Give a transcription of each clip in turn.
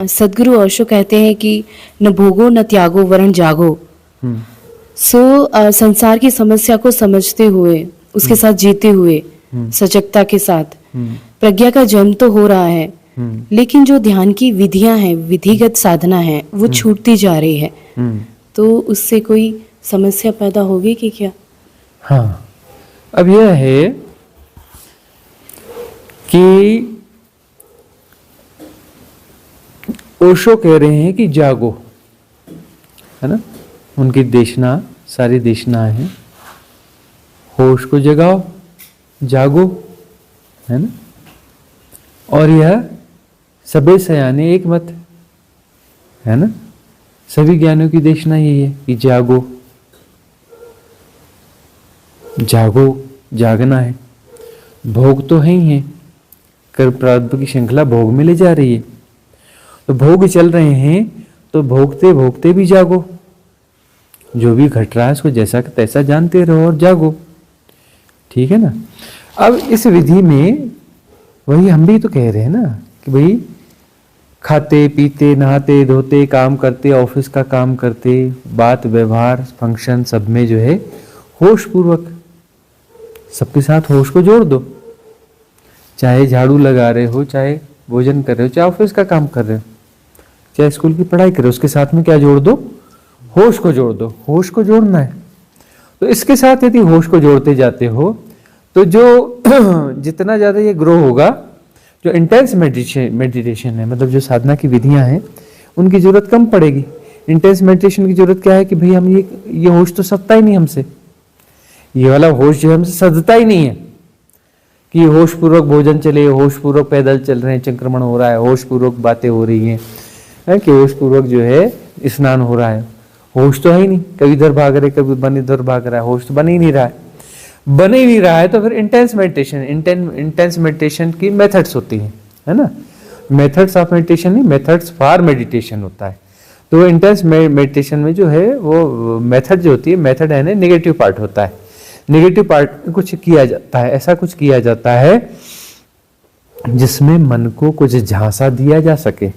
सदगुरु ओशो कहते हैं कि न भोगो न त्यागो वरन जागो। हम्म। संसार की समस्या को समझते हुए उसके साथ जीते हुए सजगता के साथ प्रज्ञा का जन्म तो हो रहा है, लेकिन जो ध्यान की विधियां हैं, विधिगत साधना है, वो छूटती जा रही है। तो उससे कोई समस्या पैदा होगी कि क्या? हाँ, अब यह है कि ओशो कह रहे हैं कि जागो, है ना। उनकी देशना, सारी देशना है होश को जगाओ, जागो, है ना। और यह सबे सयाने एक मत, है ना। सभी ज्ञानियों की देशना यही है कि जागो, जागो, जागना है। भोग तो है ही है, कर्म प्रारब्ध की श्रृंखला भोग में ले जा रही है, तो भोग चल रहे हैं, तो भोगते भोगते भी जागो। जो भी घट रहा है उसको जैसा तैसा जानते रहो और जागो, ठीक है ना। अब इस विधि में वही हम भी तो कह रहे हैं ना कि भाई खाते पीते नहाते धोते काम करते, ऑफिस का काम करते, बात व्यवहार फंक्शन सब में जो है होश पूर्वक सबके साथ होश को जोड़ दो। चाहे झाड़ू लगा रहे हो, चाहे भोजन कर रहे हो, चाहे ऑफिस का काम कर रहे हो, चाहे स्कूल की पढ़ाई कर रहे हो, उसके साथ में क्या जोड़ दो? होश को जोड़ दो। होश को जोड़ना है। तो इसके साथ यदि होश को जोड़ते जाते हो तो जो जितना ज्यादा ये ग्रो होगा, जो इंटेंस मेडिटेशन है, मतलब जो साधना की विधियां हैं, उनकी जरूरत कम पड़ेगी। इंटेंस मेडिटेशन की जरूरत क्या है कि भाई हम ये होश तो सदता ही नहीं हमसे, ये वाला होश जो है हमसे सदता ही नहीं है कि होश पूर्वक भोजन चले, होश पूर्वक पैदल चल रहे हैं, चंक्रमण हो रहा है, होश पूर्वक बातें हो रही हैं, कि होश पूर्वक जो है स्नान हो रहा है। होश तो है ही नहीं, कभी इधर भाग रहे, कभी बन इधर भाग रहा है, होश तो बन ही नहीं रहा है। बन ही नहीं रहा है तो फिर इंटेंस मेडिटेशन की मेथड्स होती हैं, है ना। मेथड्स ऑफ मेडिटेशन नहीं, मेथड्स फॉर मेडिटेशन होता है। तो इंटेंस मेडिटेशन में जो है वो मेथड जो होती है, मेथड है ना, नेगेटिव पार्ट होता है। नेगेटिव पार्ट में कुछ किया जाता है, ऐसा कुछ किया जाता है जिसमें मन को कुछ झांसा दिया जा सके।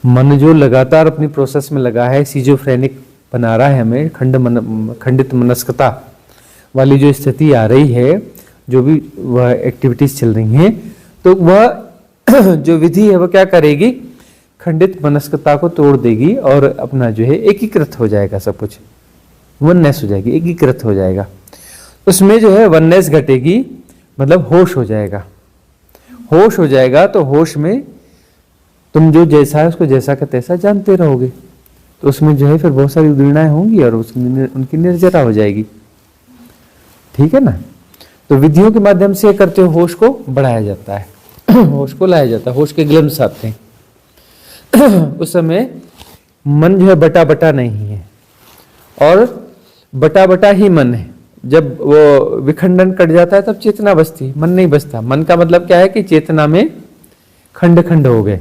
मन जो लगातार अपनी प्रोसेस में लगा है, सीजोफ्रेनिक बना रहा है हमें, खंडित मनस्कता वाली जो स्थिति आ रही है, जो भी वह एक्टिविटीज चल रही हैं, तो वह जो विधि है वह क्या करेगी? खंडित मनस्कता को तोड़ देगी और अपना जो है एकीकृत हो जाएगा, सब कुछ वननेस हो जाएगी, एकीकृत हो जाएगा। उसमें जो है वननेस घटेगी, मतलब होश हो जाएगा। होश हो जाएगा तो होश में तुम जो जैसा है उसको जैसा का तैसा जानते रहोगे, तो उसमें जो है फिर बहुत सारी उद्दीर्णाएं होंगी और उनकी निर्जरा हो जाएगी, ठीक है ना। तो विधियों के माध्यम से करते हुए होश को बढ़ाया जाता है, होश को लाया जाता है, होश के ग्लिम्स आते हैं। उस समय मन जो है बटा बटा नहीं है, और बटा बटा ही मन है। जब वो विखंडन कट जाता है तब चेतना बचती, मन नहीं बचता। मन का मतलब क्या है कि चेतना में खंड खंड हो गए।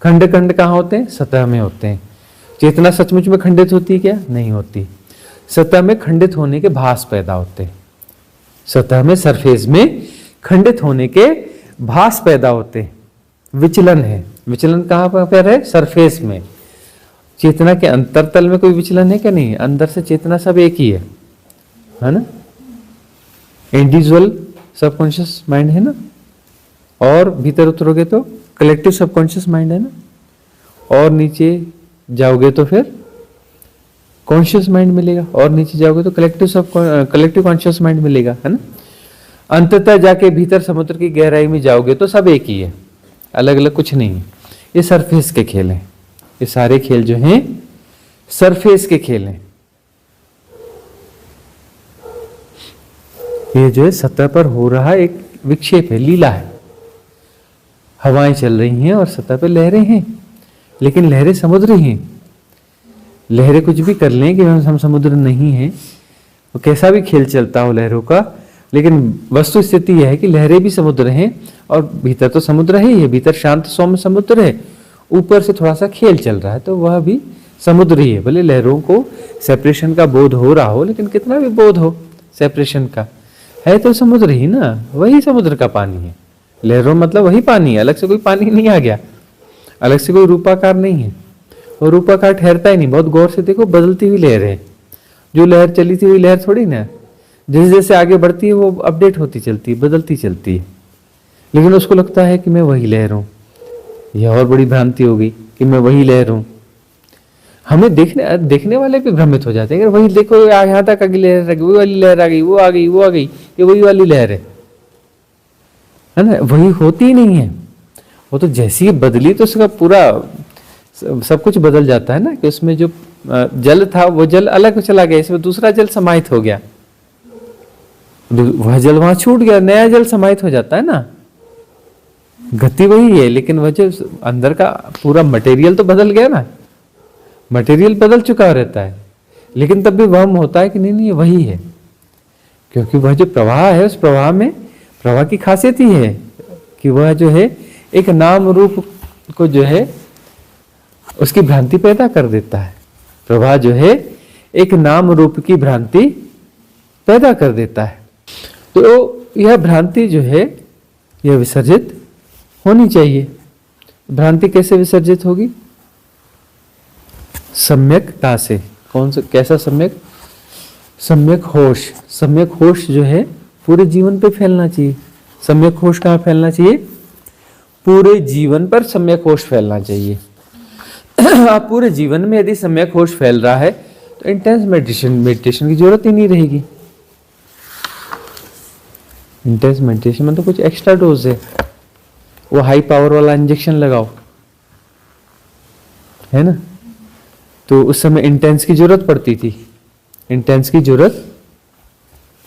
खंड खंड कहाँ होते हैं? सतह में होते हैं। चेतना सचमुच में खंडित होती है क्या? नहीं होती। सतह में खंडित होने के भास पैदा होते हैं। सतह में, सरफेस में खंडित होने के भास पैदा होते हैं। विचलन है। विचलन कहाँ पर है? सरफेस में। चेतना के अंतरतल में कोई विचलन है क्या? नहीं। अंदर से चेतना सब एक ही है ना। इंडिविजुअल सबकॉन्शियस माइंड है ना, और भीतर उतरोगे तो कलेक्टिव सबकॉन्शियस माइंड है ना, और नीचे जाओगे तो फिर कॉन्शियस माइंड मिलेगा, और नीचे जाओगे तो कलेक्टिव कॉन्शियस माइंड मिलेगा, है ना। अंततः जाके भीतर समुद्र की गहराई में जाओगे तो सब एक ही है, अलग अलग कुछ नहीं है। ये सरफेस के खेल हैं, ये सारे खेल जो हैं सरफेस के खेल हैं। ये जो है सतह पर हो रहा एक विक्षेप है, लीला है। हवाएं चल रही हैं और सतह पर लहरें हैं, लेकिन लहरें समुद्र ही हैं। लहरें कुछ भी कर लें कि हम समुद्र नहीं हैं, तो कैसा भी खेल चलता हो लहरों का, लेकिन वस्तु स्थिति यह है कि लहरें भी समुद्र हैं और भीतर तो समुद्र ही है। भीतर शांत सौम्य समुद्र है, ऊपर से थोड़ा सा खेल चल रहा है, तो वह भी समुद्र ही है। भले लहरों को सेपरेशन का बोध हो रहा हो, लेकिन कितना भी बोध हो सेपरेशन का, है तो समुद्र ही ना, वही समुद्र का पानी है। लहरों मतलब वही पानी है, अलग से कोई पानी नहीं आ गया। अलग से कोई रूपाकार नहीं है, और रूपाकार ठहरता ही नहीं। बहुत गौर से देखो, बदलती हुई लहर है। जो लहर चली थी वही लहर थोड़ी ना, जैसे जैसे आगे बढ़ती है वो अपडेट होती चलती है, बदलती चलती है। लेकिन उसको लगता है कि मैं वही लहर हूं। यह और बड़ी भ्रांति होगी कि मैं वही लहर हूं। हमें देखने वाले भी भ्रमित हो जाते हैं कि वही देखो, यहाँ तक अगली लहर आ गई, वही वाली लहर आ गई, वो आ गई, वो आ गई, ये वही वाली लहर है ना। वही होती ही नहीं है। वो तो जैसी ही बदली तो उसका पूरा सब कुछ बदल जाता है ना, कि उसमें जो जल था वो जल अलग चला गया, इसमें दूसरा जल समाहित हो गया, वह जल वहां छूट गया, नया जल समाहित हो जाता है ना। गति वही है, लेकिन वह जो अंदर का पूरा मटेरियल तो बदल गया ना, मटेरियल बदल चुका रहता है, लेकिन तब भी वहम होता है कि नहीं नहीं वही है। क्योंकि वह जो प्रवाह है, उस प्रवाह में, प्रवाह की खासियत ही है कि वह जो है एक नाम रूप को जो है उसकी भ्रांति पैदा कर देता है। प्रवाह जो है एक नाम रूप की भ्रांति पैदा कर देता है। तो यह भ्रांति जो है यह विसर्जित होनी चाहिए। भ्रांति कैसे विसर्जित होगी? सम्यकता से। कौन सा, कैसा सम्यक? सम्यक होश। सम्यक होश जो है पूरे जीवन पे फैलना चाहिए। सम्यक होश कहाँ फैलना चाहिए? पूरे जीवन पर सम्यक होश फैलना चाहिए। आप पूरे जीवन में यदि सम्यक होश फैल रहा है तो इंटेंस मेडिटेशन की जरूरत ही नहीं रहेगी। इंटेंस मेडिटेशन में तो कुछ एक्स्ट्रा डोज है, वो हाई पावर वाला इंजेक्शन लगाओ, है ना। तो उस समय इंटेंस की जरूरत पड़ती थी, इंटेंस की जरूरत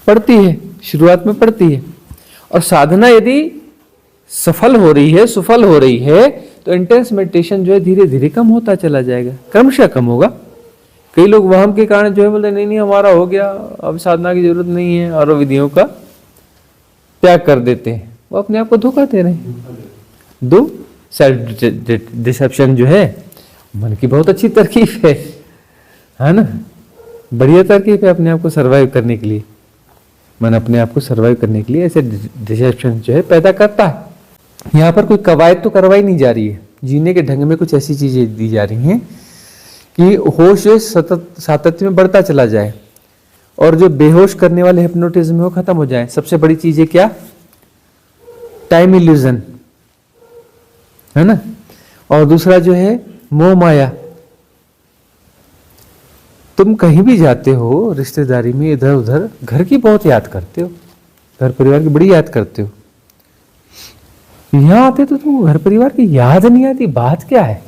पड़ती है, शुरुआत में पड़ती है। और साधना यदि सफल हो रही है, सुफल हो रही है, तो इंटेंस मेडिटेशन जो है धीरे धीरे कम होता चला जाएगा, क्रमशः कम होगा। कई लोग वहम के कारण जो है बोलते नहीं नहीं हमारा हो गया, अब साधना की जरूरत नहीं है, और विधियों का त्याग कर देते हैं। वो अपने आप को धोखा दे रहे हैं। दो सेल्फ डिसेप्शन जो है मन की बहुत अच्छी तरकीब है ना, बढ़िया तरकीब है अपने आप को सर्वाइव करने के लिए। मन अपने आप को सर्वाइव करने के लिए ऐसे डिसेप्शन जो है पैदा करता है। यहाँ पर कोई कवायद तो करवाई नहीं जा रही है, जीने के ढंग में कुछ ऐसी चीजें दी जा रही हैं कि होश जो सतत सातत्य में बढ़ता चला जाए, और जो बेहोश करने वाले हिप्नोटिज्म है वो खत्म हो जाए। सबसे बड़ी चीज है क्या? टाइम इल्यूजन, है ना। और दूसरा जो है मोह माया। तुम कहीं भी जाते हो रिश्तेदारी में, इधर उधर, घर की बहुत याद करते हो, घर परिवार की बड़ी याद करते हो। यहां आते तो तुम घर परिवार की याद नहीं आती। बात क्या है?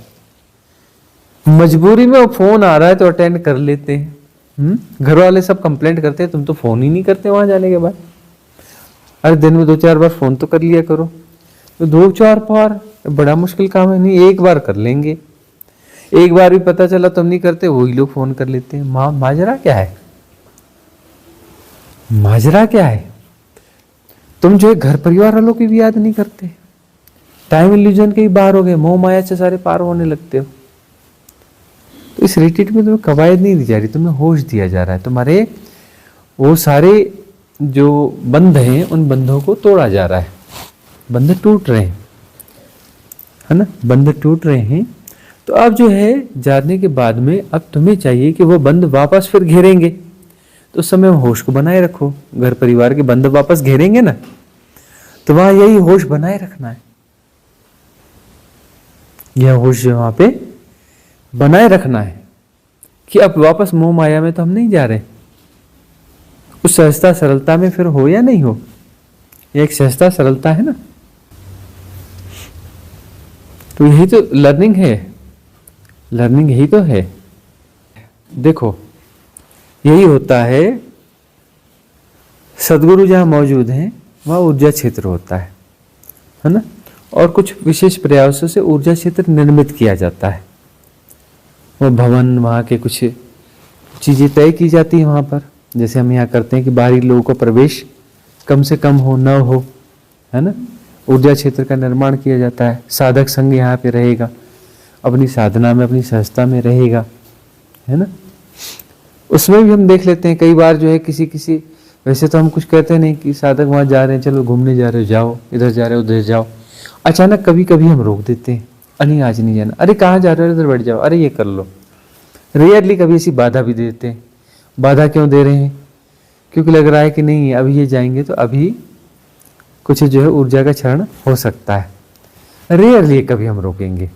मजबूरी में वो फोन आ रहा है तो अटेंड कर लेते हैं। घर वाले सब कंप्लेंट करते हैं तुम तो फोन ही नहीं करते वहां जाने के बाद। अरे दिन में 2-4 बार फोन तो कर लिया करो। तो 2-4 बार बड़ा मुश्किल काम है? नहीं, एक बार कर लेंगे। एक बार भी पता चला तुम नहीं करते, वही लोग फोन कर लेते हैं। माजरा क्या है? माजरा क्या है? तुम जो है घर परिवार वालों की भी याद नहीं करते, टाइम इल्यूजन के ही बाहर हो गए, मोह माया से सारे पार होने लगते हो। तो इस रिट्रीट में तुम्हें कवायद नहीं दी जा रही, तुम्हें होश दिया जा रहा है। तुम्हारे वो सारे जो बंध हैं उन बंधों को तोड़ा जा रहा है। बंध टूट रहे हैं, है ना, बंध टूट रहे हैं। तो अब जो है जानने के बाद में अब तुम्हें चाहिए कि वो बंध वापस फिर घेरेंगे, तो उस समय होश को बनाए रखो। घर परिवार के बंध वापस घेरेंगे ना, तो वहां यही होश बनाए रखना है। यह होश जो वहां पे बनाए रखना है कि अब वापस मोह माया में तो हम नहीं जा रहे। उस सहजता सरलता में फिर हो या नहीं हो, ये एक सहजता सरलता है ना। तो यही तो लर्निंग है, लर्निंग यही तो है। देखो यही होता है, सदगुरु जहां मौजूद हैं वहां ऊर्जा क्षेत्र होता है ना। और कुछ विशेष प्रयासों से ऊर्जा क्षेत्र निर्मित किया जाता है। वो भवन, वहाँ के कुछ चीज़ें तय की जाती हैं वहाँ पर। जैसे हम यहाँ करते हैं कि बाहरी लोगों का प्रवेश कम से कम हो, न हो, है ना। ऊर्जा क्षेत्र का निर्माण किया जाता है। साधक संघ यहाँ पे रहेगा, अपनी साधना में, अपनी संस्था में रहेगा, है ना। उसमें भी हम देख लेते हैं कई बार जो है किसी वैसे तो हम कुछ कहते नहीं कि साधक वहाँ जा रहे हैं, चलो घूमने जा रहे हो, जाओ, इधर जा रहे हो उधर जाओ। अचानक कभी कभी हम रोक देते हैं, अरे आज नहीं जाना, अरे कहाँ जा रहे हो, इधर बैठ जाओ, अरे ये कर लो। रेयरली कभी ऐसी बाधा भी देते हैं। बाधा क्यों दे रहे हैं? क्योंकि लग रहा है कि नहीं अभी ये जाएंगे तो अभी कुछ जो है ऊर्जा का क्षरण हो सकता है। रेयरली कभी हम रोकेंगे,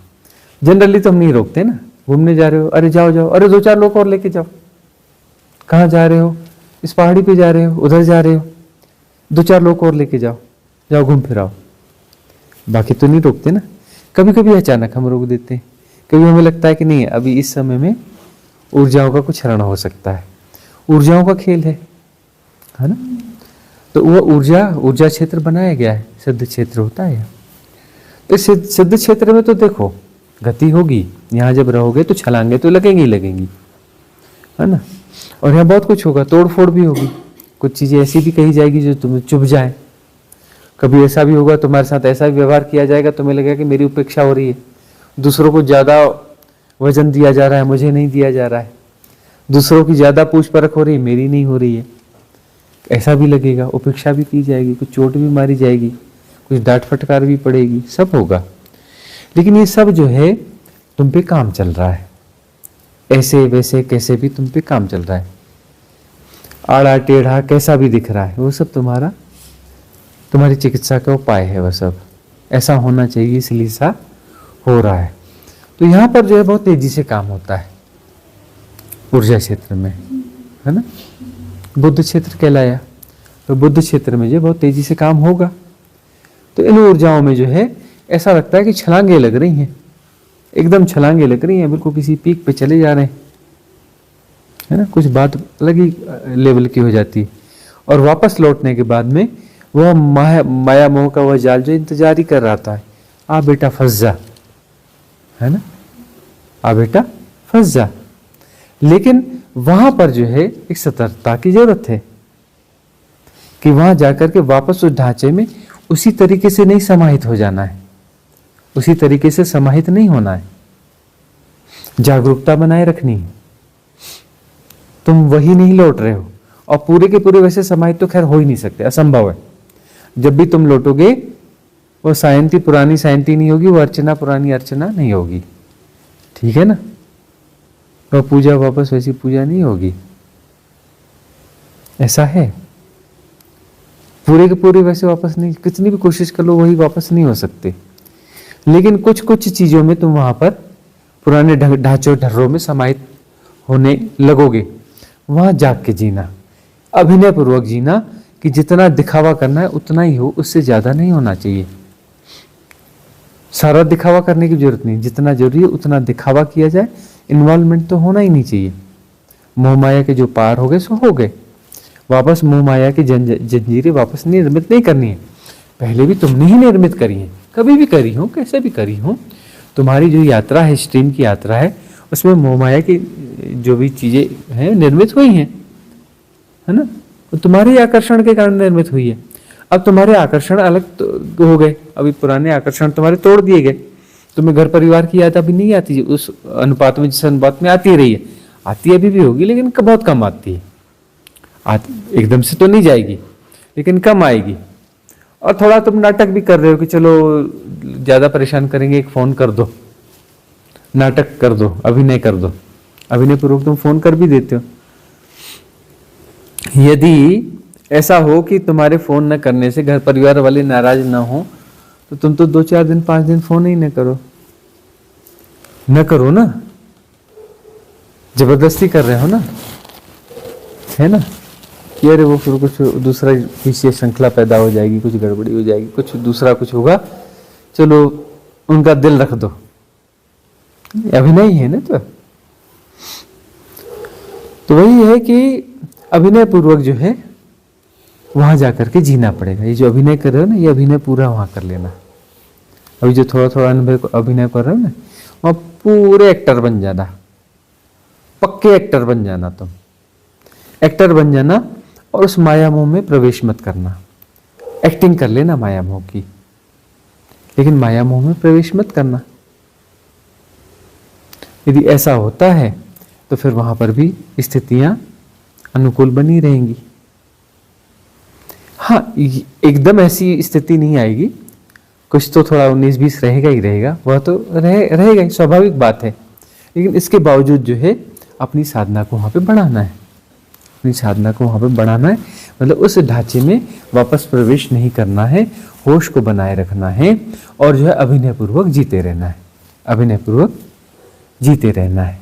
जनरली तो हम नहीं रोकते ना। घूमने जा रहे हो, अरे जाओ जाओ, अरे 2-4 लोग और लेके जाओ। कहाँ जा रहे हो? इस पहाड़ी पे जा रहे हो, उधर जा रहे हो, 2-4 लोग और लेके जाओ, जाओ घूम फिर आओ। बाकी तो नहीं रोकते ना। कभी कभी अचानक हम रोक देते हैं, कभी हमें लगता है कि नहीं अभी इस समय में ऊर्जाओं का कुछ हरण हो सकता है। ऊर्जाओं का खेल है ना। तो वह ऊर्जा क्षेत्र बनाया गया है, सिद्ध क्षेत्र होता है। इस सिद्ध क्षेत्र में तो देखो गति होगी, यहाँ जब रहोगे तो छलांगे तो लगेंगी लगेंगी, है ना। और यहाँ बहुत कुछ होगा, तोड़ फोड़ भी होगी, कुछ चीजें ऐसी भी कही जाएगी जो तुम्हें चुभ जाए। कभी ऐसा भी होगा तुम्हारे साथ ऐसा व्यवहार किया जाएगा, तुम्हें लगेगा कि मेरी उपेक्षा हो रही है, दूसरों को ज्यादा वजन दिया जा रहा है, मुझे नहीं दिया जा रहा है, दूसरों की ज्यादा पूछ परख हो रही है, मेरी नहीं हो रही है। ऐसा भी लगेगा, उपेक्षा भी की जाएगी, कुछ चोट भी मारी जाएगी, कुछ डांट फटकार भी पड़ेगी, सब होगा। लेकिन ये सब जो है तुम पे काम चल रहा है, ऐसे वैसे कैसे भी तुम पे काम चल रहा है। आड़ा टेढ़ा कैसा भी दिख रहा है, वो सब तुम्हारी चिकित्सा का उपाय है। वह सब ऐसा होना चाहिए, इसलिए सा हो रहा है। तो यहाँ पर जो है बहुत तेजी से काम होता है ऊर्जा क्षेत्र में, है ना। बुद्ध क्षेत्र कहलाया, तो बुद्ध क्षेत्र में जो बहुत तेजी से काम होगा। तो इन ऊर्जाओं में जो है ऐसा लगता है कि छलांगे लग रही हैं, एकदम छलांगे लग रही हैं, बिल्कुल किसी पीक पे चले जा रहे हैं, है ना। कुछ बात अलग ही लेवल की हो जाती है। और वापस लौटने के बाद में वह माया मोह का वह जाल जो इंतजार ही कर रहा था, आ बेटा फंस जा, है ना, आ बेटा फंस जा। लेकिन वहां पर जो है एक सतर्कता की जरूरत है कि वहां जाकर के वापस उस ढांचे में उसी तरीके से नहीं समाहित हो जाना है, उसी तरीके से समाहित नहीं होना है, जागरूकता बनाए रखनी है। तुम वही नहीं लौट रहे हो, और पूरे के पूरे वैसे समाहित तो खैर हो ही नहीं सकते, असंभव है। जब भी तुम लौटोगे वो सायंती पुरानी सायंती नहीं होगी, वो अर्चना पुरानी अर्चना नहीं होगी, ठीक है ना। वह पूजा वापस वैसी पूजा नहीं होगी, ऐसा है। पूरे के पूरे वैसे वापस नहीं, कितनी भी कोशिश कर लो वही वापस नहीं हो सकते। लेकिन कुछ कुछ चीजों में तुम वहां पर पुराने ढांचों ढर्रों में समाहित होने लगोगे। वहां जाग के जीना, अभिनय पूर्वक जीना, कि जितना दिखावा करना है उतना ही हो, उससे ज्यादा नहीं होना चाहिए। सारा दिखावा करने की जरूरत नहीं, जितना जरूरी है उतना दिखावा किया जाए, इन्वॉल्वमेंट तो होना ही नहीं चाहिए। मोह माया के जो पार हो गए सो हो गए, वापस मोह माया की जंजीरें वापस निर्मित नहीं करनी है। पहले भी तुमने ही निर्मित करी है, कभी भी करी हो, कैसे भी करी हो। तुम्हारी जो यात्रा है, स्ट्रीम की यात्रा है, उसमें मोह माया की जो भी चीजें हैं निर्मित हुई हैं, है ना। तो तुम्हारे आकर्षण के कारण निर्मित हुई है। अब तुम्हारे आकर्षण अलग तो हो गए, अभी पुराने आकर्षण तुम्हारे तोड़ दिए गए। तुम्हें घर परिवार की याद अभी नहीं आती, उस अनुपात में, जिस अनुपात में आती रही है, आती अभी भी होगी, लेकिन बहुत कम आती है। एकदम से तो नहीं जाएगी, लेकिन कम आएगी। और थोड़ा तुम नाटक भी कर रहे हो कि चलो ज्यादा परेशान करेंगे, एक फोन कर दो, नाटक कर दो, अभिनय कर दो, अभिनय पूर्वक तुम फोन कर भी देते हो। यदि ऐसा हो कि तुम्हारे फोन न करने से घर परिवार वाले नाराज ना हो, तो तुम तो 2-4 दिन 5 दिन फोन ही न करो ना, जबरदस्ती कर रहे हो ना, है ना। कि अरे वो फिर कुछ दूसरा विषय श्रृंखला पैदा हो जाएगी, कुछ गड़बड़ी हो जाएगी, कुछ दूसरा कुछ होगा, चलो उनका दिल रख दो, अभिनय है ना। तो वही है कि अभिनय पूर्वक जो है वहां जाकर के जीना पड़ेगा। ये जो अभिनय कर रहे हो ना, ये अभिनय पूरा वहां कर लेना। अभी जो थोड़ा थोड़ा अभिनय कर रहे हो ना, वहां पूरे एक्टर बन जाना, पक्के एक्टर बन जाना। तुम एक्टर बन जाना और उस माया मोह में प्रवेश मत करना। एक्टिंग कर लेना माया मोह की, लेकिन माया मोह में प्रवेश मत करना। यदि ऐसा होता है तो फिर वहां पर भी स्थितियां अनुकूल बनी रहेंगी। हाँ, एकदम ऐसी स्थिति नहीं आएगी, कुछ तो थोड़ा 19-20 रहेगा ही रहेगा, वह तो रहेगा ही, स्वाभाविक बात है। लेकिन इसके बावजूद जो है अपनी साधना को वहाँ पे बढ़ाना है, अपनी साधना को वहाँ पे बढ़ाना है, मतलब उस ढांचे में वापस प्रवेश नहीं करना है, होश को बनाए रखना है और जो है अभिनय पूर्वक जीते रहना है, अभिनय पूर्वक जीते रहना है।